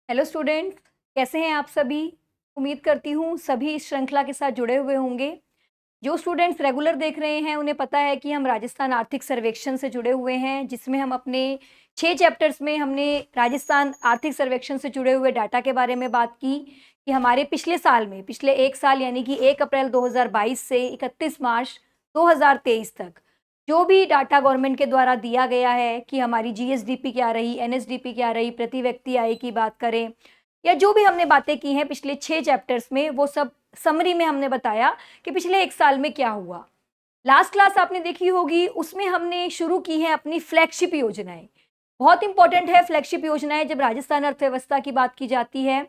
Hello students, कैसे हैं आप सभी। उम्मीद करती हूँ सभी इस श्रृंखला के साथ जुड़े हुए होंगे। जो स्टूडेंट्स रेगुलर देख रहे हैं उन्हें पता है कि हम राजस्थान आर्थिक सर्वेक्षण से जुड़े हुए हैं, जिसमें हम अपने 6 चैप्टर्स में हमने राजस्थान आर्थिक सर्वेक्षण से जुड़े हुए डाटा के बारे में बात की कि हमारे पिछले साल में पिछले 1 साल यानी कि 1 अप्रैल 2022 से 31 मार्च 2023 तक जो भी डाटा गवर्नमेंट के द्वारा दिया गया है कि हमारी जीएसडीपी क्या रही, एनएसडीपी क्या रही, प्रति व्यक्ति आय की बात करें या जो भी हमने बातें की हैं पिछले 6 चैप्टर्स में, वो सब समरी में हमने बताया कि पिछले 1 साल में क्या हुआ। लास्ट क्लास आपने देखी होगी, उसमें हमने शुरू की है अपनी फ्लैगशिप योजनाएं। बहुत इंपॉर्टेंट है फ्लैगशिप योजनाएं जब राजस्थान अर्थव्यवस्था की बात की जाती है,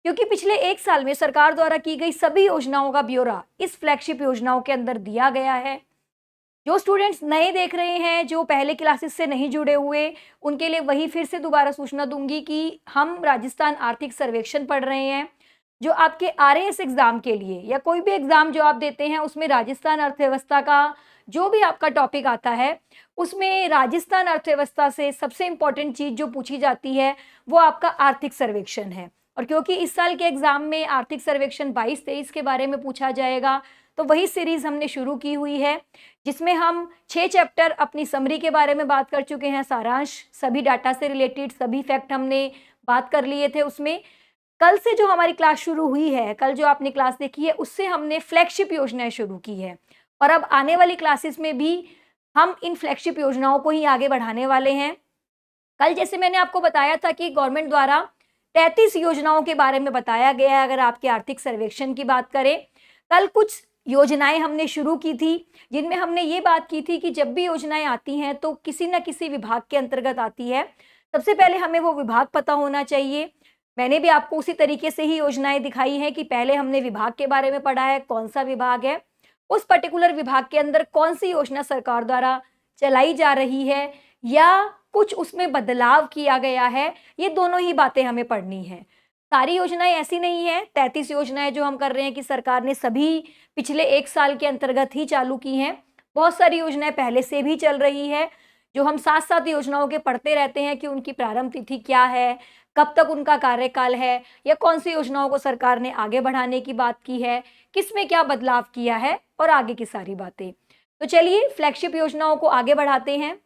क्योंकि पिछले 1 साल में सरकार द्वारा की गई सभी योजनाओं का ब्यौरा इस फ्लैगशिप योजनाओं के अंदर दिया गया है। जो स्टूडेंट्स नए देख रहे हैं, जो पहले क्लासेस से नहीं जुड़े हुए, उनके लिए वही फिर से दोबारा सूचना दूंगी कि हम राजस्थान आर्थिक सर्वेक्षण पढ़ रहे हैं, जो आपके आरएएस एग्जाम के लिए या कोई भी एग्जाम जो आप देते हैं उसमें राजस्थान अर्थव्यवस्था का जो भी आपका टॉपिक आता है, उसमें राजस्थान अर्थव्यवस्था से सबसे इंपॉर्टेंट चीज जो पूछी जाती है वो आपका आर्थिक सर्वेक्षण है। और क्योंकि इस साल के एग्जाम में आर्थिक सर्वेक्षण 22-23 के बारे में पूछा जाएगा, तो वही सीरीज हमने शुरू की हुई है, जिसमें हम 6 चैप्टर अपनी समरी के बारे में बात कर चुके हैं, सारांश, सभी डाटा से रिलेटेड सभी फैक्ट हमने बात कर लिए थे उसमें। कल से जो हमारी क्लास शुरू हुई है, कल जो आपने क्लास देखी है, उससे हमने फ्लैगशिप योजनाएं शुरू की है और अब आने वाली क्लासेस में भी हम इन फ्लैगशिप योजनाओं को ही आगे बढ़ाने वाले हैं। कल जैसे मैंने आपको बताया था कि गवर्नमेंट द्वारा 33 योजनाओं के बारे में बताया गया है। अगर आपके आर्थिक सर्वेक्षण की बात करें, कल कुछ योजनाएं हमने शुरू की थी, जिनमें हमने ये बात की थी कि जब भी योजनाएं आती हैं तो किसी न किसी विभाग के अंतर्गत आती है। सबसे पहले हमें वो विभाग पता होना चाहिए। मैंने भी आपको उसी तरीके से ही योजनाएं दिखाई हैं कि पहले हमने विभाग के बारे में पढ़ा है, कौन सा विभाग है, उस पर्टिकुलर विभाग के अंदर कौन सी योजना सरकार द्वारा चलाई जा रही है या कुछ उसमें बदलाव किया गया है, ये दोनों ही बातें हमें पढ़नी है। सारी योजनाएं ऐसी नहीं है, 33 योजनाएं जो हम कर रहे हैं कि सरकार ने सभी पिछले 1 साल के अंतर्गत ही चालू की हैं। बहुत सारी योजनाएं पहले से भी चल रही है, जो हम साथ-साथ योजनाओं के पढ़ते रहते हैं कि उनकी प्रारंभ तिथि क्या है, कब तक उनका कार्यकाल है या कौन सी योजनाओं को सरकार ने आगे बढ़ाने की बात की है, किसमें क्या बदलाव किया है और आगे की सारी बातें। तो चलिए फ्लैगशिप योजनाओं को आगे बढ़ाते हैं।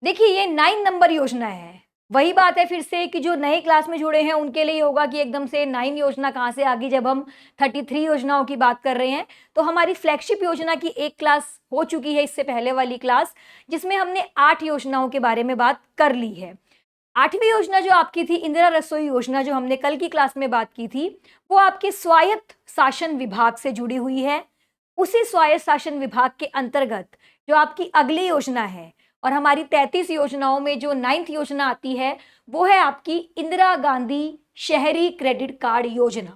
देखिए, ये 9 नंबर योजना है। वही बात है फिर से कि जो नए क्लास में जुड़े हैं उनके लिए होगा कि एकदम से 9 योजना कहाँ से आ गई, जब हम 33 योजनाओं की बात कर रहे हैं। तो हमारी फ्लैगशिप योजना की एक क्लास हो चुकी है इससे पहले वाली क्लास, जिसमें हमने 8 योजनाओं के बारे में बात कर ली है। 8वीं योजना जो आपकी थी, इंदिरा रसोई योजना, जो हमने कल की क्लास में बात की थी, वो आपके स्वायत्त शासन विभाग से जुड़ी हुई है। उसी स्वायत्त शासन विभाग के अंतर्गत जो आपकी अगली योजना है, और हमारी 33 योजनाओं में जो 9th योजना आती है, वो है आपकी इंदिरा गांधी शहरी क्रेडिट कार्ड योजना।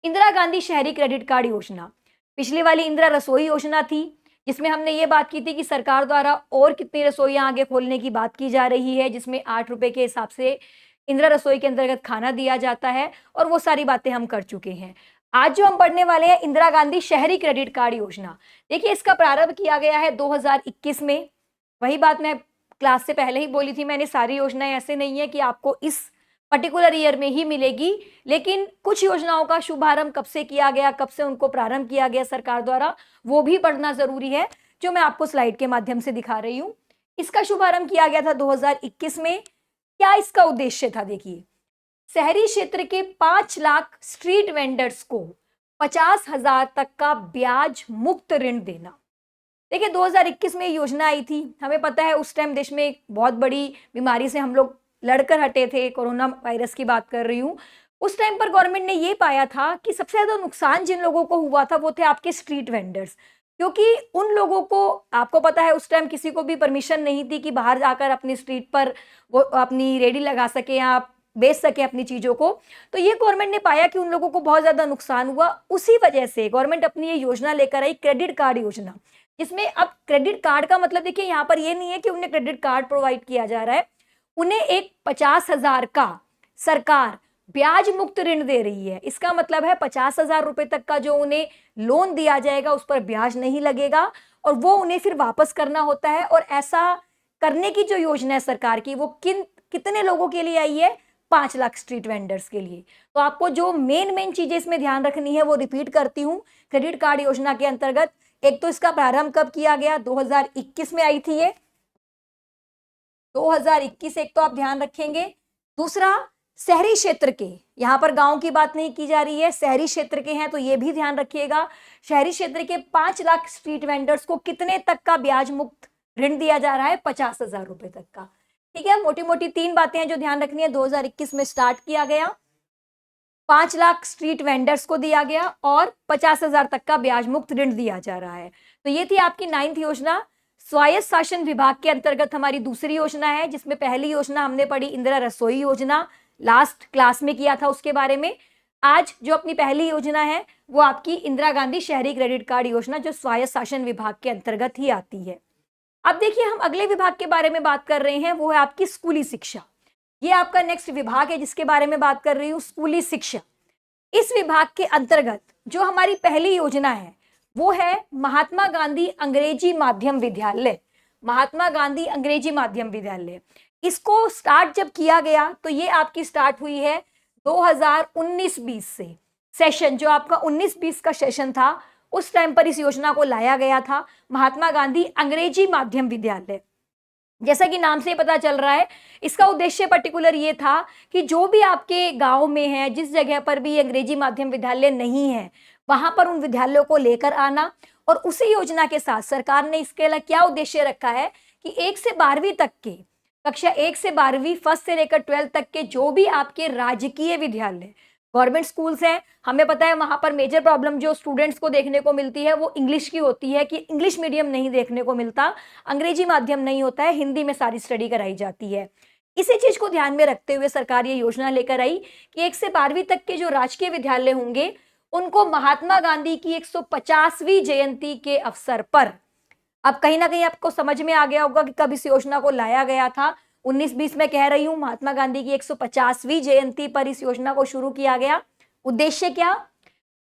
इंदिरा गांधी शहरी क्रेडिट कार्ड योजना, पिछली वाली इंदिरा रसोई योजना थी, जिसमें हमने ये बात की थी कि सरकार द्वारा और कितनी रसोइयां आगे खोलने की बात की जा रही है, जिसमें 8 रुपए के हिसाब से इंदिरा रसोई के अंतर्गत खाना दिया जाता है, और वो सारी बातें हम कर चुके हैं। आज जो हम पढ़ने वाले हैं, इंदिरा गांधी शहरी क्रेडिट कार्ड योजना। देखिए, इसका प्रारंभ किया गया है 2021 में। वही बात मैं क्लास से पहले ही बोली थी मैंने, सारी योजनाएं ऐसे नहीं है कि आपको इस पर्टिकुलर ईयर में ही मिलेगी, लेकिन कुछ योजनाओं का शुभारंभ कब से किया गया, कब से उनको प्रारंभ किया गया सरकार द्वारा, वो भी पढ़ना जरूरी है, जो मैं आपको स्लाइड के माध्यम से दिखा रही हूँ। इसका शुभारंभ किया गया था 2021 में। क्या इसका उद्देश्य था? देखिए, शहरी क्षेत्र के 5 लाख स्ट्रीट वेंडर्स को 50,000 तक का ब्याज मुक्त ऋण देना। देखिए, 2021 में योजना आई थी। हमें पता है उस टाइम देश में एक बहुत बड़ी बीमारी से हम लोग लड़कर हटे थे, कोरोना वायरस की बात कर रही हूँ। उस टाइम पर गवर्नमेंट ने ये पाया था कि सबसे ज़्यादा नुकसान जिन लोगों को हुआ था वो थे आपके स्ट्रीट वेंडर्स, क्योंकि उन लोगों को, आपको पता है उस टाइम किसी को भी परमिशन नहीं थी कि बाहर जाकर अपनी स्ट्रीट पर वो अपनी रेडी लगा सके या बेच सके अपनी चीज़ों को। तो ये गवर्नमेंट ने पाया कि उन लोगों को बहुत ज़्यादा नुकसान हुआ। उसी वजह से गवर्नमेंट अपनी ये योजना लेकर आई, क्रेडिट कार्ड योजना, जिसमें अब क्रेडिट कार्ड का मतलब देखिए, यहाँ पर ये नहीं है कि उन्हें क्रेडिट कार्ड प्रोवाइड किया जा रहा है, उन्हें एक 50,000 का सरकार ब्याज मुक्त ऋण दे रही है। इसका मतलब है 50,000 रुपए तक का जो उन्हें लोन दिया जाएगा उस पर ब्याज नहीं लगेगा, और वो उन्हें फिर वापस करना होता है। और ऐसा करने की जो योजना है सरकार की, वो कितने लोगों के लिए आई है? 5 लाख स्ट्रीट वेंडर्स के लिए। तो आपको जो मेन चीजें इसमें ध्यान रखनी है वो रिपीट करती हूँ। क्रेडिट कार्ड योजना के अंतर्गत एक तो इसका प्रारंभ कब किया गया, 2021 में आई थी ये, 2021 एक तो आप ध्यान रखेंगे। दूसरा, शहरी क्षेत्र के, यहां पर गांव की बात नहीं की जा रही है, शहरी क्षेत्र के हैं तो ये भी ध्यान रखिएगा। शहरी क्षेत्र के 5 लाख स्ट्रीट वेंडर्स को कितने तक का ब्याज मुक्त ऋण दिया जा रहा है, 50,000 रुपए तक का। ठीक है, मोटी मोटी 3 बातें हैं जो ध्यान रखनी है। 2021 में स्टार्ट किया गया, 5 लाख स्ट्रीट वेंडर्स को दिया गया और 50,000 तक का ब्याज मुक्त ऋण दिया जा रहा है। तो ये थी आपकी 9th योजना। स्वायत्त शासन विभाग के अंतर्गत हमारी दूसरी योजना है, जिसमें पहली योजना हमने पढ़ी इंदिरा रसोई योजना, लास्ट क्लास में किया था उसके बारे में। आज जो अपनी पहली योजना है वो आपकी इंदिरा गांधी शहरी क्रेडिट कार्ड योजना, जो स्वायत्त शासन विभाग के अंतर्गत ही आती है। अब देखिए, हम अगले विभाग के बारे में बात कर रहे हैं, वो है आपकी स्कूली शिक्षा। ये आपका नेक्स्ट विभाग है जिसके बारे में बात कर रही हूँ, स्कूली शिक्षा। इस विभाग के अंतर्गत जो हमारी पहली योजना है वो है महात्मा गांधी अंग्रेजी माध्यम विद्यालय। महात्मा गांधी अंग्रेजी माध्यम विद्यालय, इसको स्टार्ट जब किया गया तो ये आपकी स्टार्ट हुई है 2019-20 से। सेशन जो आपका 19-20 का सेशन था, उस टाइम पर इस योजना को लाया गया था, महात्मा गांधी अंग्रेजी माध्यम विद्यालय। जैसा कि नाम से पता चल रहा है, इसका उद्देश्य पर्टिकुलर ये था कि जो भी आपके गांव में है, जिस जगह पर भी अंग्रेजी माध्यम विद्यालय नहीं है, वहां पर उन विद्यालयों को लेकर आना। और उसी योजना के साथ सरकार ने इसके लिए क्या उद्देश्य रखा है कि 1 से 12वीं तक के, कक्षा 1 से 12वीं, फर्स्ट से लेकर 12th तक के जो भी आपके राजकीय विद्यालय, गवर्नमेंट स्कूल्स हैं, हमें पता है वहां पर मेजर प्रॉब्लम जो स्टूडेंट्स को देखने को मिलती है वो इंग्लिश की होती है, कि इंग्लिश मीडियम नहीं देखने को मिलता, अंग्रेजी माध्यम नहीं होता है, हिंदी में सारी स्टडी कराई जाती है। इसी चीज को ध्यान में रखते हुए सरकार ये योजना लेकर आई कि 1 से 12वीं तक के जो राजकीय विद्यालय होंगे उनको महात्मा गांधी की 150वीं जयंती के अवसर पर, अब कहीं ना कहीं आपको समझ में आ गया होगा कि कब इस योजना को लाया गया था, 19-20 में कह रही हूं, महात्मा गांधी की 150वीं जयंती पर इस योजना को शुरू किया गया। उद्देश्य क्या,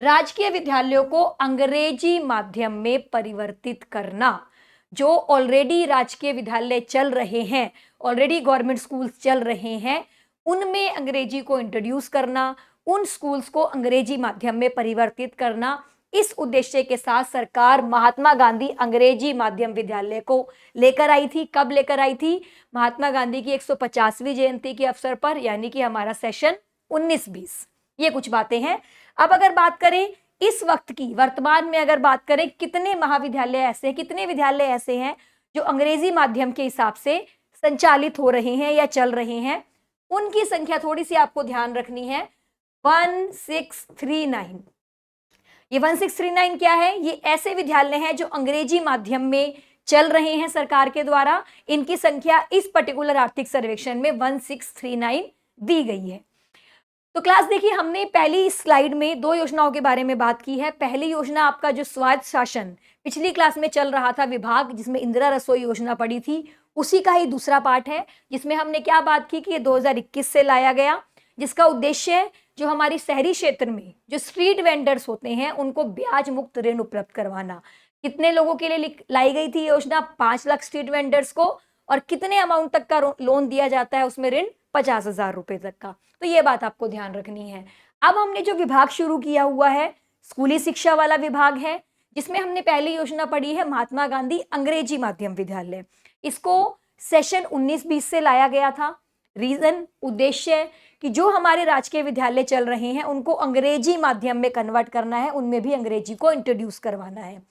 राजकीय विद्यालयों को अंग्रेजी माध्यम में परिवर्तित करना। जो ऑलरेडी राजकीय विद्यालय चल रहे हैं, ऑलरेडी गवर्नमेंट स्कूल्स चल रहे हैं, उनमें अंग्रेजी को इंट्रोड्यूस करना, उन स्कूल्स को अंग्रेजी माध्यम में परिवर्तित करना। इस उद्देश्य के साथ सरकार महात्मा गांधी अंग्रेजी माध्यम विद्यालय को लेकर आई थी। कब लेकर आई थी, महात्मा गांधी की 150वीं जयंती के अवसर पर, यानी कि हमारा सेशन 19-20। ये कुछ बातें हैं। अब अगर बात करें इस वक्त की, वर्तमान में अगर बात करें, कितने महाविद्यालय ऐसे हैं, कितने विद्यालय ऐसे हैं जो अंग्रेजी माध्यम के हिसाब से संचालित हो रहे हैं या चल रहे हैं, उनकी संख्या थोड़ी सी आपको ध्यान रखनी है, 1639। ये 1639 क्या है, ये ऐसे विद्यालय हैं जो अंग्रेजी माध्यम में चल रहे हैं सरकार के द्वारा। इनकी संख्या इस पर्टिकुलर आर्थिक सर्वेक्षण में 1639 दी गई है। तो क्लास देखिए, हमने पहली स्लाइड में 2 योजनाओं के बारे में बात की है। पहली योजना आपका जो स्वायत्त शासन पिछली क्लास में चल रहा था विभाग, जिसमें इंदिरा रसोई योजना पड़ी थी, उसी का ही दूसरा पार्ट है, जिसमें हमने क्या बात की कि ये 2021 से लाया गया, जिसका उद्देश्य जो हमारी शहरी क्षेत्र में जो स्ट्रीट वेंडर्स होते हैं उनको ब्याज मुक्त ऋण उपलब्ध करवाना। कितने लोगों के लिए लाई गई थी योजना, 5 लाख स्ट्रीट वेंडर्स को, और कितने अमाउंट तक का लोन दिया जाता है उसमें ऋण, 50,000 रुपए तक का। तो ये बात आपको ध्यान रखनी है। अब हमने जो विभाग शुरू किया हुआ है, स्कूली शिक्षा वाला विभाग है, जिसमें हमने पहली योजना पढ़ी है महात्मा गांधी अंग्रेजी माध्यम विद्यालय। इसको सेशन 19-20 से लाया गया था। रीजन, उद्देश्य कि जो हमारे राजकीय विद्यालय चल रहे हैं उनको अंग्रेजी माध्यम में कन्वर्ट करना है, उनमें भी अंग्रेजी को इंट्रोड्यूस करवाना है।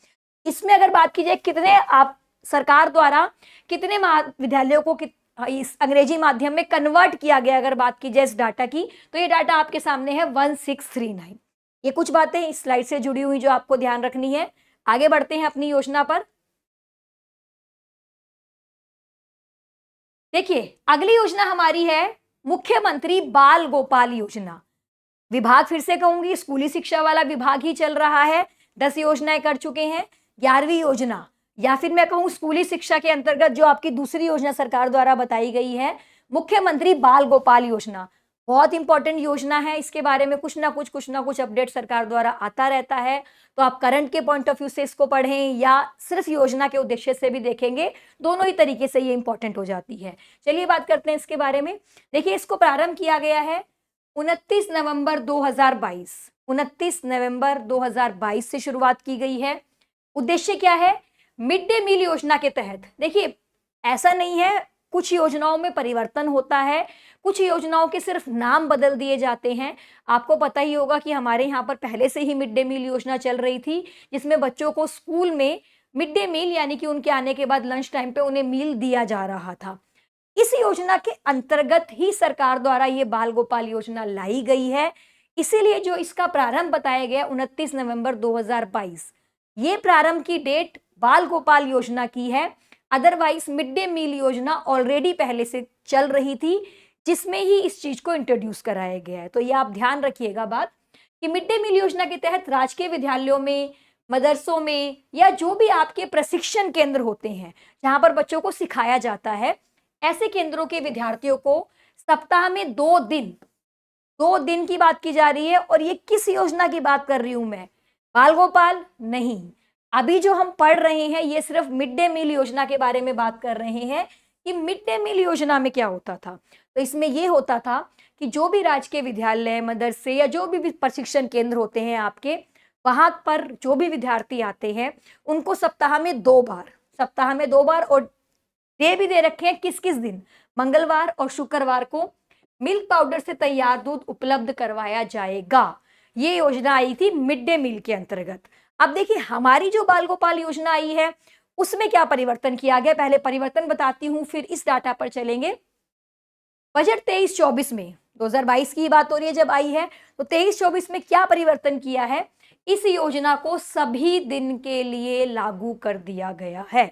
इसमें अगर बात की जाए कितने आप सरकार द्वारा कितने महाविद्यालयों को इस अंग्रेजी माध्यम में कन्वर्ट किया गया, अगर बात की जाए इस डाटा की, तो ये डाटा आपके सामने है 1639। ये कुछ बातें इस स्लाइड से जुड़ी हुई जो आपको ध्यान रखनी है। आगे बढ़ते हैं अपनी योजना पर। देखिए, अगली योजना हमारी है मुख्यमंत्री बाल गोपाल योजना। विभाग फिर से कहूंगी, स्कूली शिक्षा वाला विभाग ही चल रहा है, 10 योजनाएं कर चुके हैं। 11वीं योजना, या फिर मैं कहूं स्कूली शिक्षा के अंतर्गत जो आपकी दूसरी योजना सरकार द्वारा बताई गई है, मुख्यमंत्री बाल गोपाल योजना। बहुत इंपॉर्टेंट योजना है, इसके बारे में कुछ ना कुछ अपडेट सरकार द्वारा आता रहता है। तो आप करंट के पॉइंट ऑफ व्यू से इसको पढ़ें या सिर्फ योजना के उद्देश्य से भी देखेंगे, दोनों ही तरीके से ये इंपॉर्टेंट हो जाती है। चलिए बात करते हैं इसके बारे में। देखिए, इसको प्रारंभ किया गया है 29 नवंबर 2022। 29 नवंबर 2022 से शुरुआत की गई है। उद्देश्य क्या है? मिड डे मील योजना के तहत, देखिए ऐसा नहीं है, कुछ योजनाओं में परिवर्तन होता है, कुछ योजनाओं के सिर्फ नाम बदल दिए जाते हैं। आपको पता ही होगा कि हमारे यहाँ पर पहले से ही मिड डे मील योजना चल रही थी, जिसमें बच्चों को स्कूल में मिड डे मील यानी कि उनके आने के बाद लंच टाइम पे उन्हें मील दिया जा रहा था। इस योजना के अंतर्गत ही सरकार द्वारा ये बाल गोपाल योजना लाई गई है। इसीलिए जो इसका प्रारंभ बताया गया 29 नवंबर 2022, ये प्रारंभ की डेट बाल गोपाल योजना की है। अदरवाइज मिड डे मील योजना ऑलरेडी पहले से चल रही थी, जिसमें ही इस चीज को इंट्रोड्यूस कराया गया है। तो ये आप ध्यान रखिएगा बात कि मिड डे मील योजना के तहत राजकीय विद्यालयों में, मदरसों में या जो भी आपके प्रशिक्षण केंद्र होते हैं जहां पर बच्चों को सिखाया जाता है, ऐसे केंद्रों के विद्यार्थियों को सप्ताह में 2 दिन की बात की जा रही है। और ये किस योजना की बात कर रही हूं मैं? बाल गोपाल नहीं, अभी जो हम पढ़ रहे हैं ये सिर्फ मिड डे मील योजना के बारे में बात कर रहे हैं कि मिड डे मील योजना में क्या होता था। तो इसमें ये होता था कि जो भी राजकीय विद्यालय, मदरसे या जो भी प्रशिक्षण केंद्र होते हैं आपके, वहां पर जो भी विद्यार्थी आते हैं उनको सप्ताह में 2 बार और डे भी दे रखे हैं, किस किस दिन? मंगलवार और शुक्रवार को मिल्क पाउडर से तैयार दूध उपलब्ध करवाया जाएगा। ये योजना आई थी मिड डे मील के अंतर्गत। अब देखिए, हमारी जो बाल गोपाल योजना आई है उसमें क्या परिवर्तन किया गया, पहले परिवर्तन बताती हूं, फिर इस डाटा पर चलेंगे। बजट 23-24 में, 2022 की बात हो रही है जब आई है, तो 23-24 में क्या परिवर्तन किया है? इस योजना को सभी दिन के लिए लागू कर दिया गया है।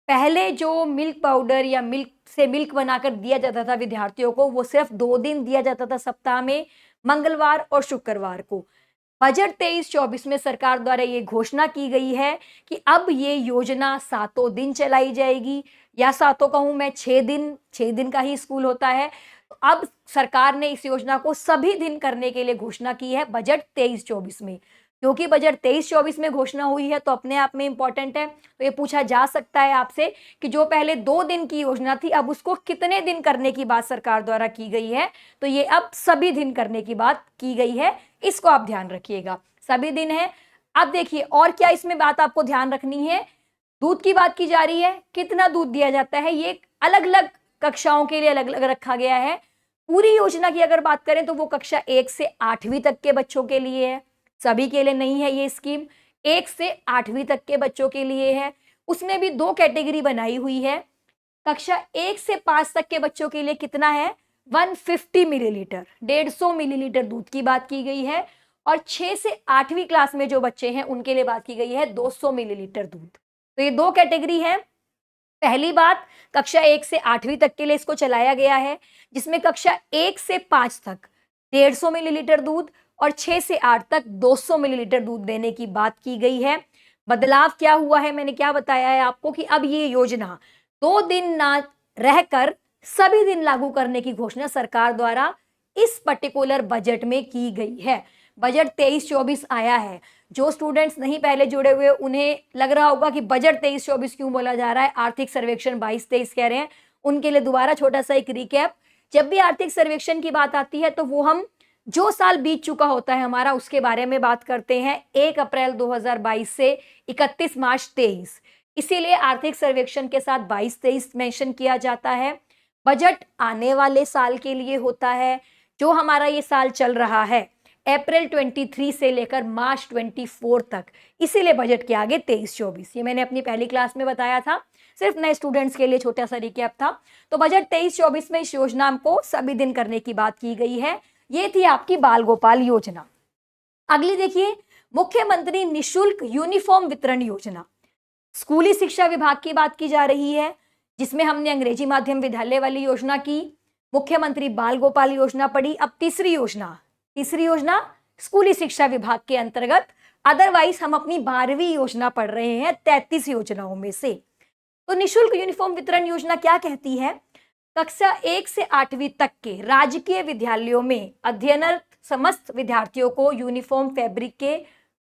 पहले जो मिल्क पाउडर या मिल्क से मिल्क बनाकर दिया जाता था विद्यार्थियों को, वो सिर्फ 2 दिन दिया जाता था सप्ताह में, मंगलवार और शुक्रवार को। बजट 23-24 में सरकार द्वारा ये घोषणा की गई है कि अब ये योजना 7 दिन चलाई जाएगी, या 7 कहूं मैं, 6 दिन का ही स्कूल होता है। अब सरकार ने इस योजना को सभी दिन करने के लिए घोषणा की है बजट 23-24 में। क्योंकि बजट 23-24 में घोषणा हुई है तो अपने आप में इंपॉर्टेंट है। तो ये पूछा जा सकता है आपसे कि जो पहले 2 दिन की योजना थी, अब उसको कितने दिन करने की बात सरकार द्वारा की गई है? तो ये अब सभी दिन करने की बात की गई है, इसको आप ध्यान रखिएगा, सभी दिन है। अब देखिए, और क्या इसमें बात आपको ध्यान रखनी है? दूध की बात की जा रही है, कितना दूध दिया जाता है ये अलग अलग कक्षाओं के लिए अलग अलग रखा गया है। पूरी योजना की अगर बात करें तो वो कक्षा 1 से 8वीं तक के बच्चों के लिए है, सभी के लिए नहीं है ये स्कीम। 1 से 8वीं तक के बच्चों के लिए है। उसमें भी 2 कैटेगरी बनाई हुई है। कक्षा 1 से 5 तक के बच्चों के लिए कितना है? 150 मिलीलीटर, 150 मिलीलीटर दूध की बात की गई है। और 6 से 8वीं क्लास में जो बच्चे हैं उनके लिए बात की गई है 200 मिलीलीटर दूध। तो ये 2 कैटेगरी है। पहली बात, कक्षा 1 से 8वीं तक के लिए इसको चलाया गया है, जिसमें कक्षा 1 से 5 तक 150 मिलीलीटर दूध और 6 से 8 तक 200 मिलीलीटर दूध देने की बात की गई है। बदलाव क्या हुआ है, मैंने क्या बताया है आपको कि अब ये योजना 2 दिन ना रहकर सभी दिन लागू करने की घोषणा सरकार द्वारा इस पर्टिकुलर बजट में की गई है। बजट 23-24 आया है। जो स्टूडेंट्स नहीं पहले जुड़े हुए उन्हें लग रहा होगा कि बजट 23-24 क्यों बोला जा रहा है, आर्थिक सर्वेक्षण 22-23 कह रहे हैं। उनके लिए दोबारा छोटा सा एक रिकैप। जब भी आर्थिक सर्वेक्षण की बात आती है तो वो हम जो साल बीत चुका होता है हमारा उसके बारे में बात करते हैं, 1 अप्रैल 2022 से 31 मार्च 23। इसीलिए आर्थिक सर्वेक्षण के साथ 22-23 मेंशन किया जाता है। बजट आने वाले साल के लिए होता है। जो हमारा ये साल चल रहा है अप्रैल 23 से लेकर मार्च 24 तक, इसीलिए बजट के आगे 23-24। ये मैंने अपनी पहली क्लास में बताया था, सिर्फ नए स्टूडेंट्स के लिए छोटा सा रिकैप था। तो बजट 23-24 में इस योजना को सभी दिन करने की बात की गई है। ये थी आपकी बाल गोपाल योजना। अगली देखिए, मुख्यमंत्री निशुल्क यूनिफॉर्म वितरण योजना। स्कूली शिक्षा विभाग की बात की जा रही है, जिसमें हमने अंग्रेजी माध्यम विद्यालय वाली योजना की, मुख्यमंत्री बाल गोपाल योजना पढ़ी। अब तीसरी योजना स्कूली शिक्षा विभाग के अंतर्गत, अदरवाइज हम अपनी 12वीं योजना पढ़ रहे हैं 33 योजनाओं में से। तो निशुल्क यूनिफॉर्म वितरण योजना क्या कहती है? कक्षा 1 से 8वीं तक के राजकीय विद्यालयों में अध्ययनरत समस्त विद्यार्थियों को यूनिफॉर्म फैब्रिक के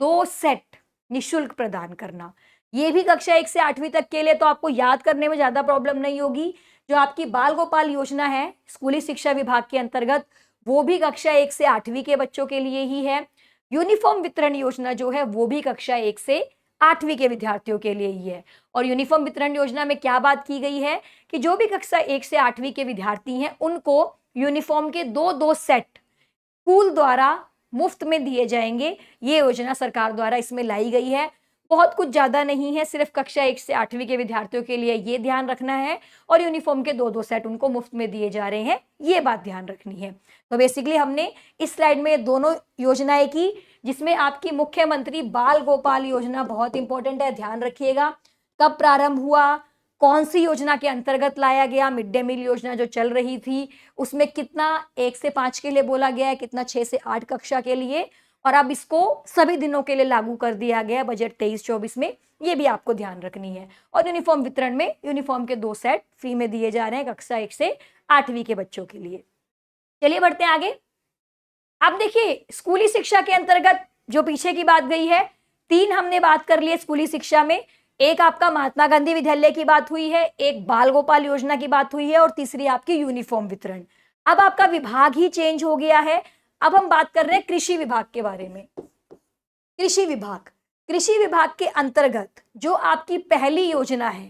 2 सेट निःशुल्क प्रदान करना। ये भी कक्षा 1 से 8वीं तक के लिए, तो आपको याद करने में ज़्यादा प्रॉब्लम नहीं होगी। जो आपकी बाल गोपाल योजना है स्कूली शिक्षा विभाग के अंतर्गत, वो भी कक्षा 1 से 8वीं के बच्चों के लिए ही है। यूनिफॉर्म वितरण योजना जो है वो भी कक्षा 1 से 8वीं के विद्यार्थियों के लिए ही है। और यूनिफॉर्म वितरण योजना में क्या बात की गई है कि जो भी कक्षा 1 से 8वीं के विद्यार्थी हैं उनको यूनिफॉर्म के 2-2 सेट स्कूल द्वारा मुफ्त में दिए जाएंगे। ये योजना सरकार द्वारा इसमें लाई गई है। बहुत कुछ ज़्यादा नहीं है, सिर्फ कक्षा 1 से 8वीं के विद्यार्थियों के लिए ये ध्यान रखना है और यूनिफॉर्म के 2-2 सेट उनको मुफ्त में दिए जा रहे हैं, ये बात ध्यान रखनी है। तो बेसिकली हमने इस स्लाइड में दोनों योजनाएं की, जिसमें आपकी मुख्यमंत्री बाल गोपाल योजना बहुत इंपॉर्टेंट है, ध्यान रखिएगा। कब प्रारंभ हुआ, कौन सी योजना के अंतर्गत लाया गया, मिड डे मील योजना जो चल रही थी उसमें कितना 1 से 5 के लिए बोला गया है, कितना 6 से 8 कक्षा के लिए, और अब इसको सभी दिनों के लिए लागू कर दिया गया है बजट 23-24 में, ये भी आपको ध्यान रखनी है। और यूनिफॉर्म वितरण में यूनिफॉर्म के 2 सेट फ्री में दिए जा रहे हैं कक्षा 1 से 8वीं के बच्चों के लिए। चलिए बढ़ते हैं आगे। अब देखिए स्कूली शिक्षा के अंतर्गत जो पीछे की बात गई है, 3 हमने बात कर ली है स्कूली शिक्षा में। एक आपका महात्मा गांधी विद्यालय की बात हुई है, एक बाल गोपाल योजना की बात हुई है और तीसरी आपकी यूनिफॉर्म वितरण। अब आपका विभाग ही चेंज हो गया है। अब हम बात कर रहे हैं कृषि विभाग के बारे में। कृषि विभाग के अंतर्गत जो आपकी पहली योजना है,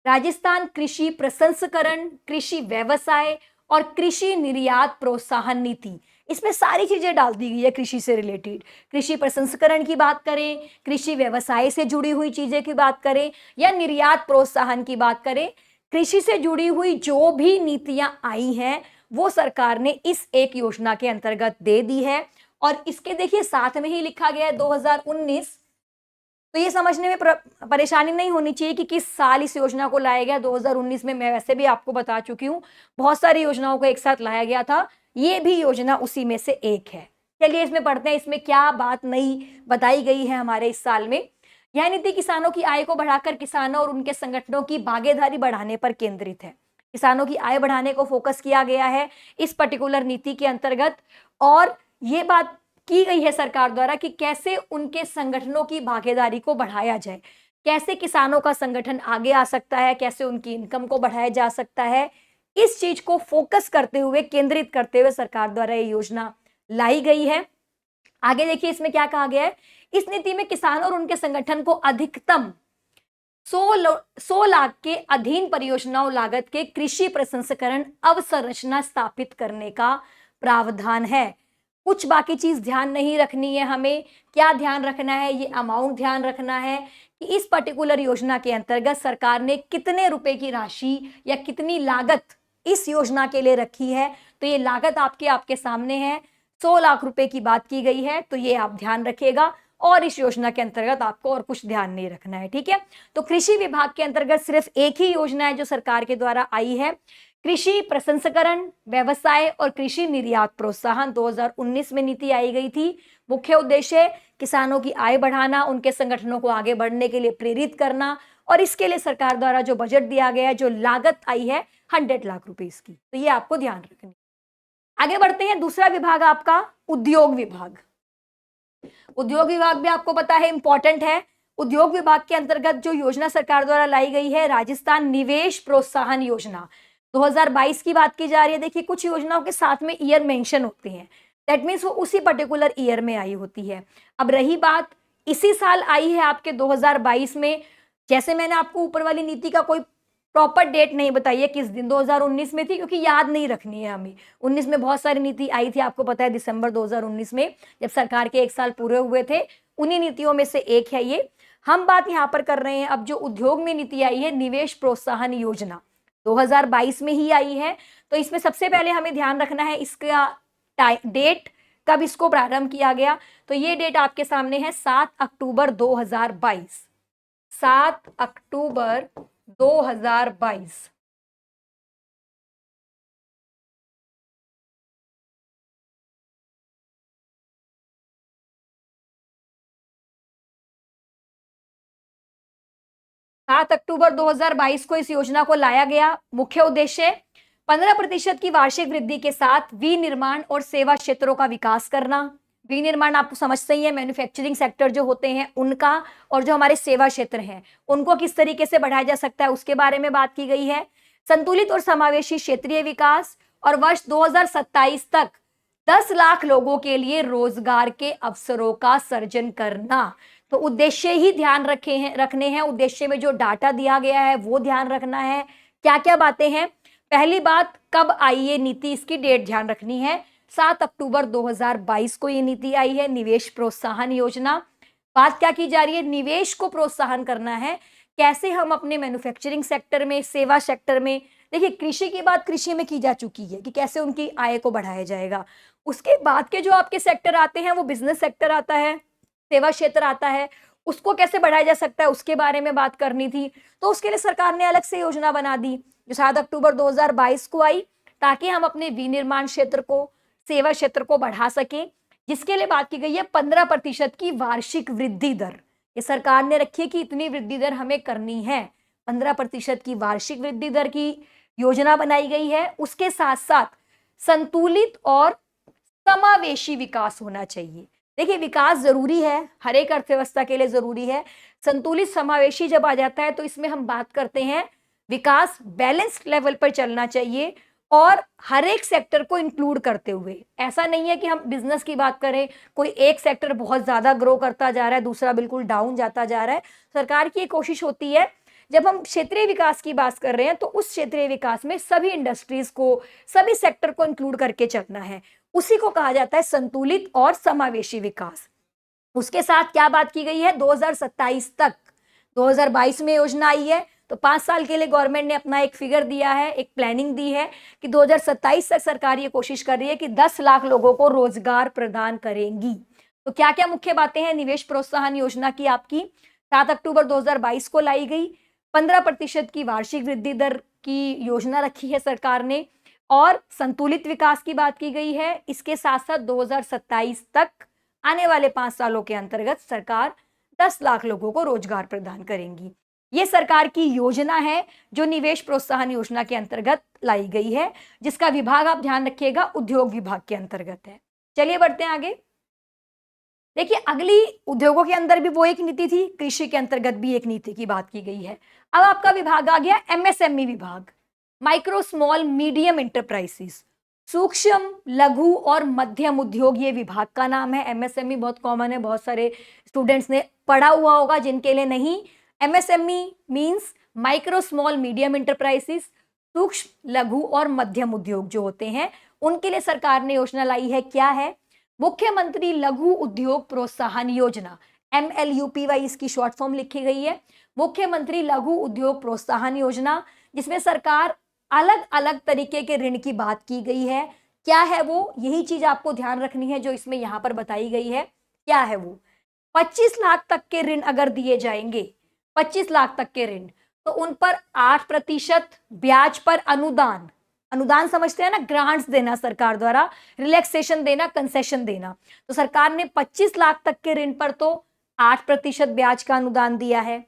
राजस्थान कृषि प्रसंस्करण, कृषि व्यवसाय और कृषि निर्यात प्रोत्साहन नीति, इसमें सारी चीजें डाल दी गई है कृषि से रिलेटेड। कृषि प्रसंस्करण की बात करें, कृषि व्यवसाय से जुड़ी हुई चीजें की बात करें या निर्यात प्रोत्साहन की बात करें, कृषि से जुड़ी हुई जो भी नीतियां आई हैं वो सरकार ने इस एक योजना के अंतर्गत दे दी है। और इसके देखिए साथ में ही लिखा गया है 2019, तो ये समझने में परेशानी नहीं होनी चाहिए कि किस साल इस योजना को लाया गया। 2019 में मैं वैसे भी आपको बता चुकी हूँ, बहुत सारी योजनाओं को एक साथ लाया गया था, ये भी योजना उसी में से एक है। चलिए इसमें पढ़ते हैं, इसमें क्या बात नई बताई गई है हमारे इस साल में। यह नीति किसानों की आय को बढ़ाकर किसानों और उनके संगठनों की भागीदारी बढ़ाने पर केंद्रित है। किसानों की आय बढ़ाने को फोकस किया गया है इस पर्टिकुलर नीति के अंतर्गत, और ये बात की गई है सरकार द्वारा कि कैसे उनके संगठनों की भागीदारी को बढ़ाया जाए, कैसे किसानों का संगठन आगे आ सकता है, कैसे उनकी इनकम को बढ़ाया जा सकता है। इस चीज को फोकस करते हुए, केंद्रित करते हुए सरकार द्वारा ये योजना लाई गई है। आगे देखिए इसमें क्या कहा गया है, इस नीति में किसानों और उनके संगठन को अधिकतम 100 लाख के अधीन परियोजनाओं लागत के कृषि प्रसंस्करण अवसंरचना स्थापित करने का प्रावधान है। कुछ बाकी चीज ध्यान नहीं रखनी है हमें, क्या ध्यान रखना है, ये अमाउंट ध्यान रखना है कि इस पर्टिकुलर योजना के अंतर्गत सरकार ने कितने रुपए की राशि या कितनी लागत इस योजना के लिए रखी है। तो ये लागत आपके सामने है, 100 लाख रुपए की बात की गई है, तो ये आप ध्यान रखिएगा। और इस योजना के अंतर्गत आपको और कुछ ध्यान नहीं रखना है, ठीक है। तो कृषि विभाग के अंतर्गत सिर्फ एक ही योजना है जो सरकार के द्वारा आई है, कृषि प्रसंस्करण, व्यवसाय और कृषि निर्यात प्रोत्साहन। 2019 में नीति आई गई थी। मुख्य उद्देश्य किसानों की आय बढ़ाना, उनके संगठनों को आगे बढ़ने के लिए प्रेरित करना, और इसके लिए सरकार द्वारा जो बजट दिया गया है, जो लागत आई है 100 लाख रुपए की, तो ये आपको ध्यान रखनी। आगे बढ़ते हैं, दूसरा विभाग आपका उद्योग विभाग। उद्योग विभाग भी आपको पता है इंपॉर्टेंट है। उद्योग विभाग के अंतर्गत जो योजना सरकार द्वारा लाई गई है, राजस्थान निवेश प्रोत्साहन योजना, 2022 की बात की जा रही है। देखिए कुछ योजनाओं के साथ में ईयर मेंशन होते हैं, दैट मीन्स वो उसी पर्टिकुलर ईयर में आई होती है। अब रही बात इसी साल आई है आपके 2022 में, जैसे मैंने आपको ऊपर वाली नीति का कोई प्रॉपर डेट नहीं बताई है किस दिन 2019 में थी, क्योंकि याद नहीं रखनी है हमें। 19 में बहुत सारी नीति आई थी, आपको पता है दिसंबर 2019 में जब सरकार के 1 साल पूरे हुए थे, उन्हीं नीतियों में से एक है ये। हम बात यहाँ पर कर रहे हैं अब जो उद्योग में नीति आई है, निवेश प्रोत्साहन योजना 2022 में ही आई है। तो इसमें सबसे पहले हमें ध्यान रखना है इसका डेट, कब इसको प्रारंभ किया गया। तो ये डेट आपके सामने है 7 अक्टूबर 2022, 7 अक्टूबर 2022। सात अक्टूबर 2022 को इस योजना को लाया गया। मुख्य उद्देश्य 15% की वार्षिक वृद्धि के साथ विनिर्माण और सेवा क्षेत्रों का विकास करना। विनिर्माण आपको समझते ही है, मैन्युफैक्चरिंग सेक्टर जो होते हैं उनका, और जो हमारे सेवा क्षेत्र हैं उनको किस तरीके से बढ़ाया जा सकता है उसके बारे में बात की गई है। संतुलित और समावेशी क्षेत्रीय विकास, और वर्ष 2027 तक 10 लाख लोगों के लिए रोजगार के अवसरों का सृजन करना। तो उद्देश्य ही ध्यान रखने हैं, उद्देश्य में जो डाटा दिया गया है वो ध्यान रखना है। क्या क्या बातें हैं? पहली बात, कब आई ये नीति, इसकी डेट ध्यान रखनी है। 7 अक्टूबर 2022 को ये नीति आई है, निवेश प्रोत्साहन योजना। बात क्या की जा रही है? निवेश को प्रोत्साहन करना है। कैसे हम अपने मैन्युफैक्चरिंग सेक्टर में, सेवा सेक्टर में, देखिए कृषि की बात कृषि में की जा चुकी है कि कैसे उनकी आय को बढ़ाया जाएगा। उसके बाद के जो आपके सेक्टर आते हैं वो बिजनेस सेक्टर आता है, सेवा क्षेत्र आता है, उसको कैसे बढ़ाया जा सकता है उसके बारे में बात करनी थी। तो उसके लिए सरकार ने अलग से योजना बना दी जो 7 अक्टूबर 2022 को आई, ताकि हम अपने विनिर्माण क्षेत्र को, सेवा क्षेत्र को बढ़ा सकें, जिसके लिए बात की गई है 15% की वार्षिक वृद्धि दर। ये सरकार ने रखी है कि इतनी वृद्धि दर हमें करनी है, 15% की वार्षिक वृद्धि दर की योजना बनाई गई है। उसके साथ साथ संतुलित और समावेशी विकास होना चाहिए। देखिए विकास जरूरी है, हर एक अर्थव्यवस्था के लिए जरूरी है। संतुलित समावेशी जब आ जाता है तो इसमें हम बात करते हैं विकास बैलेंस्ड लेवल पर चलना चाहिए, और हर एक सेक्टर को इंक्लूड करते हुए। ऐसा नहीं है कि हम बिजनेस की बात करें, कोई एक सेक्टर बहुत ज्यादा ग्रो करता जा रहा है, दूसरा बिल्कुल डाउन जाता जा रहा है। सरकार की ये कोशिश होती है, जब हम क्षेत्रीय विकास की बात कर रहे हैं तो उस क्षेत्रीय विकास में सभी इंडस्ट्रीज को, सभी सेक्टर को इंक्लूड करके चलना है। उसी को कहा जाता है संतुलित और समावेशी विकास। उसके साथ क्या बात की गई है? 2027 तक, 2022 में योजना आई है तो 5 साल के लिए गवर्नमेंट ने अपना एक फिगर दिया है, एक प्लानिंग दी है कि 2027 तक सरकार ये कोशिश कर रही है कि 10 लाख लोगों को रोजगार प्रदान करेंगी। तो क्या क्या मुख्य बातें हैं निवेश प्रोत्साहन योजना की? आपकी 7 अक्टूबर 2022 को लाई गई, 15% की वार्षिक वृद्धि दर की योजना रखी है सरकार ने, और संतुलित विकास की बात की गई है। इसके साथ साथ 2027 तक आने वाले 5 सालों के अंतर्गत सरकार 10 लाख लोगों को रोजगार प्रदान करेंगी। ये सरकार की योजना है जो निवेश प्रोत्साहन योजना के अंतर्गत लाई गई है, जिसका विभाग आप ध्यान रखिएगा उद्योग विभाग के अंतर्गत है। चलिए बढ़ते हैं आगे। देखिए अगली, उद्योगों के अंदर भी वो एक नीति थी, कृषि के अंतर्गत भी एक नीति की बात की गई है। अब आपका विभाग आ गया एमएसएमई विभाग, माइक्रो स्मॉल मीडियम एंटरप्राइजेस, सूक्ष्म लघु और मध्यम उद्योग, ये विभाग का नाम है। एमएसएमई बहुत कॉमन है, बहुत सारे स्टूडेंट्स ने पढ़ा हुआ होगा, जिनके लिए नहीं। MSME means micro small medium enterprises, सूक्ष्म लघु और मध्यम उद्योग जो होते हैं उनके लिए सरकार ने योजना लाई है। क्या है? मुख्यमंत्री लघु उद्योग प्रोत्साहन योजना, MLUPY इसकी शॉर्ट फॉर्म लिखी गई है, मुख्यमंत्री लघु उद्योग प्रोत्साहन योजना, जिसमें सरकार अलग अलग तरीके के ऋण की बात की गई है। क्या है वो? यही चीज आपको ध्यान रखनी है जो इसमें यहां पर बताई गई है। क्या है वो? 25 लाख तक के ऋण अगर दिए जाएंगे, 25 लाख तक के ऋण, तो उन पर 8% ब्याज पर अनुदान, अनुदान समझते हैं ना, ग्रांट्स देना सरकार द्वारा, रिलैक्सेशन देना, कंसेशन देना। तो सरकार ने 25 लाख तक के ऋण पर तो 8% ब्याज का अनुदान दिया है।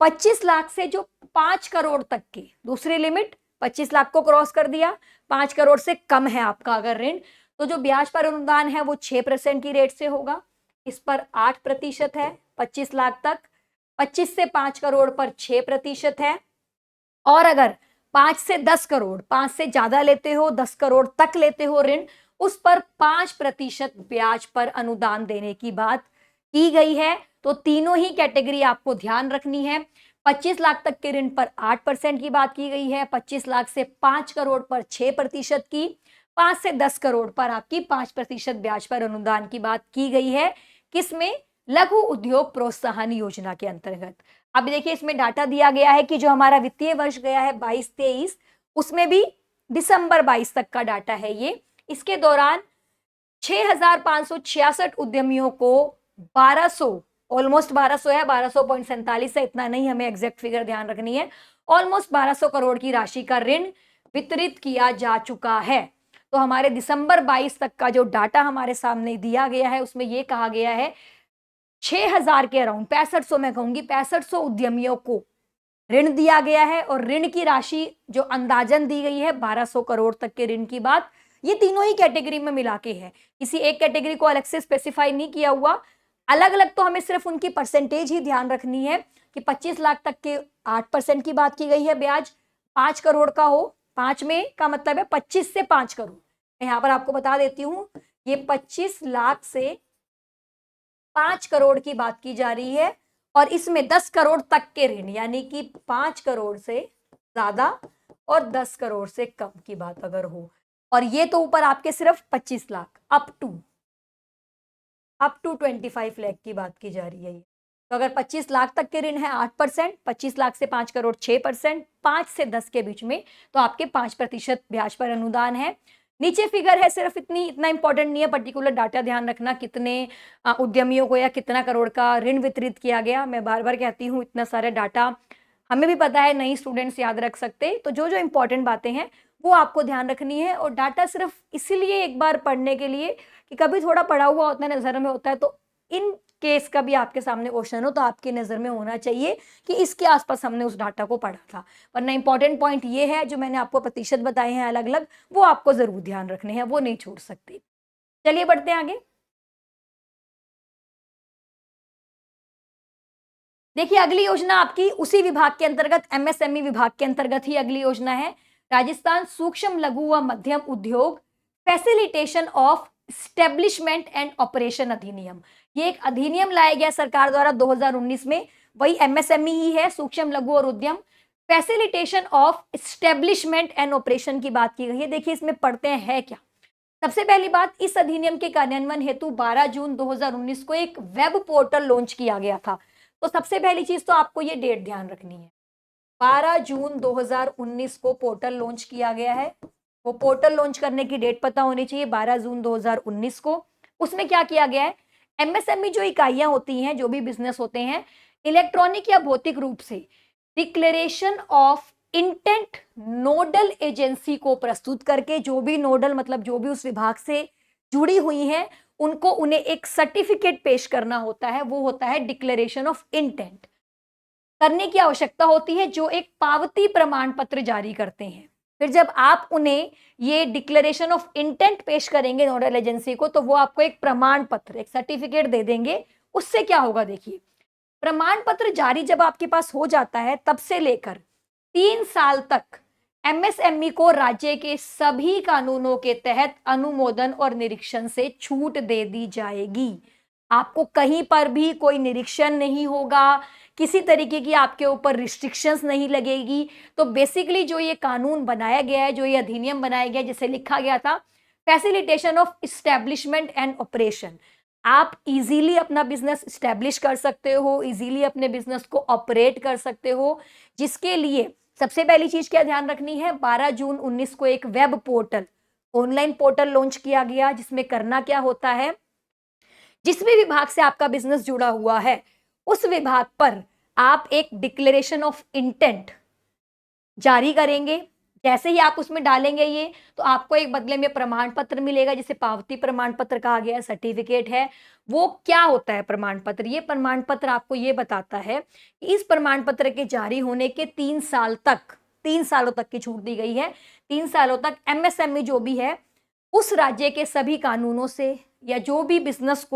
25 लाख से जो 5 करोड़ तक के, दूसरी लिमिट 25 लाख को क्रॉस कर दिया, 5 करोड़ से कम है आपका अगर ऋण, तो जो ब्याज पर अनुदान है वो 6% की रेट से होगा। इस पर 8% है 25 लाख तक, 25 से 5 करोड़ पर 6% है, और अगर 5 से 10 करोड़, 5 से ज्यादा लेते हो, 10 करोड़ तक लेते हो ऋण, उस पर 5% ब्याज पर अनुदान देने की बात की गई है। तो तीनों ही कैटेगरी आपको ध्यान रखनी है। 25 लाख तक के ऋण पर 8% की बात की गई है, 25 लाख से 5 करोड़ पर 6% की, 5 से 10 करोड़ पर आपकी 5% ब्याज पर अनुदान की बात की गई है। किसमें? लघु उद्योग प्रोत्साहन योजना के अंतर्गत। अब देखिए इसमें डाटा दिया गया है कि जो हमारा वित्तीय वर्ष गया है 22-23, उसमें भी दिसंबर 22 तक का डाटा है ये। इसके दौरान 6,566 उद्यमियों को 1200, ऑलमोस्ट 1200 है, 1200.47 है, इतना नहीं, हमें एग्जैक्ट फिगर ध्यान रखनी है, ऑलमोस्ट 1200 करोड़ की राशि का ऋण वितरित किया जा चुका है। तो हमारे दिसंबर 22 तक का जो डाटा हमारे सामने दिया गया है उसमें यह कहा गया है 6000 के अराउंड, 6500 मैं कहूंगी, 6500 उद्यमियों को ऋण दिया गया है और ऋण की राशि जो अंदाजन दी गई है 1200 करोड़ तक के ऋण की बात, ये तीनों ही कैटेगरी में मिला के है, किसी एक कैटेगरी को अलग से स्पेसिफाई नहीं किया हुआ। अलग अलग तो हमें सिर्फ उनकी परसेंटेज ही ध्यान रखनी है कि 25 लाख तक के 8% की बात की गई है ब्याज, 5 करोड़ का हो, 5 में का मतलब है 25 से 5 करोड़। मैं यहाँ पर आपको बता देती हूँ, ये 25 लाख से 5 करोड़ की बात की जा रही है और इसमें 10 करोड़ तक के ऋण, यानी कि 5 करोड़ से ज्यादा और 10 करोड़ से कम की बात अगर हो, और ये तो ऊपर आपके सिर्फ 25 लाख अप टू 25 लाख की बात की जा रही है। तो अगर 25 लाख तक के ऋण है 8%, 25 लाख से 5 करोड़ 6%, 5 से 10 के बीच में तो आपके 5% ब्याज पर अनुदान है। नीचे फिगर है सिर्फ इतना इंपॉर्टेंट नहीं है, पर्टिकुलर डाटा ध्यान रखना कितने उद्यमियों को या कितना करोड़ का ऋण वितरित किया गया। मैं बार बार कहती हूँ इतना सारा डाटा हमें भी पता है नहीं स्टूडेंट्स याद रख सकते, तो जो जो इंपॉर्टेंट बातें हैं वो आपको ध्यान रखनी है। और डाटा सिर्फ इसीलिए एक बार पढ़ने के लिए कि कभी थोड़ा पढ़ा हुआ होता है, नजर में होता है, तो इन केस का भी आपके सामने क्वेश्चन हो तो आपकी नजर में होना चाहिए कि इसके आसपास हमने उस डाटा को पढ़ा था। वरना इंपॉर्टेंट पॉइंट ये है जो मैंने आपको प्रतिशत बताए हैं अलग अलग, वो आपको जरूर ध्यान रखने हैं, वो नहीं छोड़ सकते। चलिए बढ़ते हैं आगे। देखिए अगली योजना आपकी उसी विभाग के अंतर्गत, एमएसएमई विभाग के अंतर्गत ही अगली योजना है, राजस्थान सूक्ष्म लघु व मध्यम उद्योग facilitation of establishment and operation अधिनियम। ये एक अधिनियम लाया गया सरकार द्वारा 2019 में, वही एमएसएमई ही है, सूक्ष्म लघु और उद्यम facilitation of establishment and operation की बात की गई है। देखिए इसमें पढ़ते हैं है क्या। सबसे पहली बात, इस अधिनियम के कार्यान्वयन हेतु 12 जून 2019 को एक वेब पोर्टल लॉन्च किया गया था। तो सबसे पहली चीज तो आपको ये डेट ध्यान रखनी है, 12 जून 2019 को पोर्टल लॉन्च किया गया है। वो पोर्टल लॉन्च करने की डेट पता होनी चाहिए, 12 जून 2019 को। उसमें क्या किया गया है, एमएसएमई जो इकाइयां होती हैं, जो भी बिजनेस होते हैं, इलेक्ट्रॉनिक या भौतिक रूप से declaration of intent nodal agency को प्रस्तुत करके, जो भी नोडल मतलब जो भी उस विभाग से जुड़ी हुई हैं, उनको उन्हें एक सर्टिफिकेट पेश करना होता है, वो होता है डिक्लेरेशन ऑफ इंटेंट करने की आवश्यकता होती है, जो एक पावती प्रमाण पत्र जारी करते हैं। फिर जब आप उन्हें ये डिक्लेरेशन ऑफ इंटेंट पेश करेंगे नोडल एजेंसी को, तो वो आपको एक प्रमाण पत्र, एक सर्टिफिकेट दे देंगे। उससे क्या होगा, देखिए प्रमाण पत्र जारी जब आपके पास हो जाता है, तब से लेकर 3 साल तक एमएसएमई को राज्य के सभी कानूनों के तहत अनुमोदन और निरीक्षण से छूट दे दी जाएगी। आपको कहीं पर भी कोई निरीक्षण नहीं होगा, किसी तरीके की आपके ऊपर रिस्ट्रिक्शंस नहीं लगेगी। तो बेसिकली जो ये कानून बनाया गया है, जो ये अधिनियम बनाया गया है, जिसे लिखा गया था facilitation of establishment and operation, आप इजीली अपना बिजनेस स्टैब्लिश कर सकते हो, इजीली अपने बिजनेस को ऑपरेट कर सकते हो, जिसके लिए सबसे पहली चीज क्या ध्यान रखनी है, 12 जून 19 को एक web portal, online portal launch किया गया, जिसमें करना क्या होता है, जिस भी विभाग से आपका बिजनेस जुड़ा हुआ है उस विभाग पर आप एक डिक्लेरेशन ऑफ इंटेंट जारी करेंगे। जैसे ही आप उसमें डालेंगे ये, तो आपको एक बदले में प्रमाण पत्र मिलेगा, जिसे पावती प्रमाण पत्र कहा गया है, सर्टिफिकेट है। वो क्या होता है प्रमाण पत्र, ये प्रमाण पत्र आपको ये बताता है कि इस प्रमाण पत्र के जारी होने के 3 साल तक, 3 सालों तक की छूट दी गई है, 3 सालों तक एमएसएमई जो भी है उस राज्य के सभी कानूनों से, या जो भी बिजनेस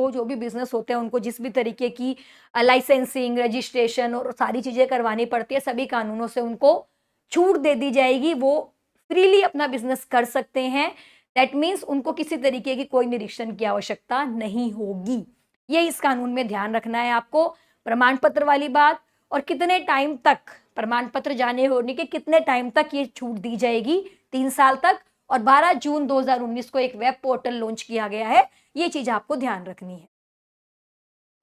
होते हैं उनको जिस भी तरीके की लाइसेंसिंग, रजिस्ट्रेशन और सारी चीजें करवानी पड़ती है, सभी कानूनों से उनको छूट दे दी जाएगी। वो फ्रीली अपना बिजनेस कर सकते हैं। दैट मीन्स उनको किसी तरीके की कोई निरीक्षण की आवश्यकता नहीं होगी। ये इस कानून में ध्यान रखना है आपको, प्रमाण पत्र वाली बात, और कितने टाइम तक प्रमाण पत्र जारी होने के कितने टाइम तक ये छूट दी जाएगी, 3 साल तक। और 12 जून 2019 को एक वेब पोर्टल लॉन्च किया गया है, ये चीज आपको ध्यान रखनी है।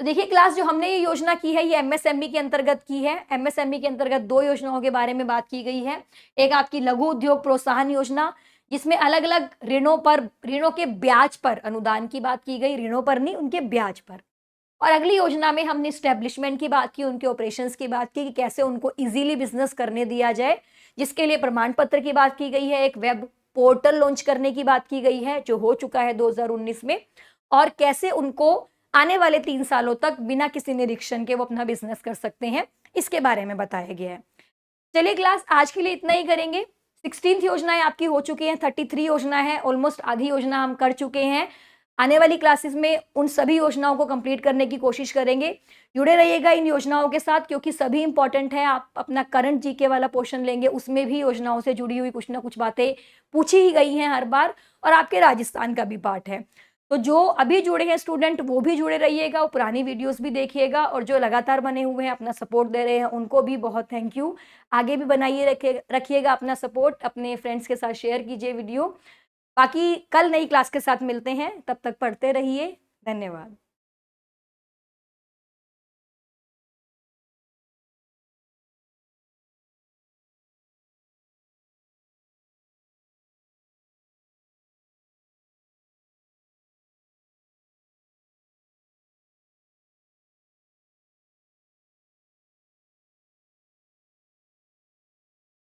तो देखिए क्लास, जो हमने ये योजना की है ये एमएसएमई के अंतर्गत की है। एमएसएमई के अंतर्गत 2 योजनाओं के बारे में बात की गई है। एक आपकी लघु उद्योग प्रोत्साहन योजना, जिसमें अलग अलग ऋणों के ब्याज पर अनुदान की बात की गई, ऋणों पर नहीं, उनके ब्याज पर। और अगली योजना में हमने स्टैब्लिशमेंट की बात की, उनके ऑपरेशंस की बात की कि कैसे उनको इजीली बिजनेस करने दिया जाए, जिसके लिए प्रमाण पत्र की बात की गई है, एक वेब पोर्टल लॉन्च करने की बात की गई है जो हो चुका है 2019 में, और कैसे उनको आने वाले 3 सालों तक बिना किसी निरीक्षण के वो अपना बिजनेस कर सकते हैं, इसके बारे में बताया गया है। चलिए क्लास आज के लिए इतना ही करेंगे। 16th योजनाएँ आपकी हो चुकी हैं, 33 योजना है, ऑलमोस्ट आधी योजना हम कर चुके हैं। आने वाली क्लासेस में उन सभी योजनाओं को कंप्लीट करने की कोशिश करेंगे। जुड़े रहिएगा इन योजनाओं के साथ क्योंकि सभी इम्पोर्टेंट है। आप अपना करंट जीके वाला पोर्शन लेंगे, उसमें भी योजनाओं से जुड़ी हुई कुछ ना कुछ बातें पूछी ही गई हैं हर बार और आपके राजस्थान का भी पार्ट है। तो जो अभी जुड़े हैं स्टूडेंट वो भी जुड़े रहिएगा, वो पुरानी वीडियोज़ भी देखिएगा और जो लगातार बने हुए हैं, अपना सपोर्ट दे रहे हैं, उनको भी बहुत थैंक यू। आगे भी बनाइए रखिएगा अपना सपोर्ट, अपने फ्रेंड्स के साथ शेयर कीजिए वीडियो। बाकी कल नई क्लास के साथ मिलते हैं, तब तक पढ़ते रहिए। धन्यवाद।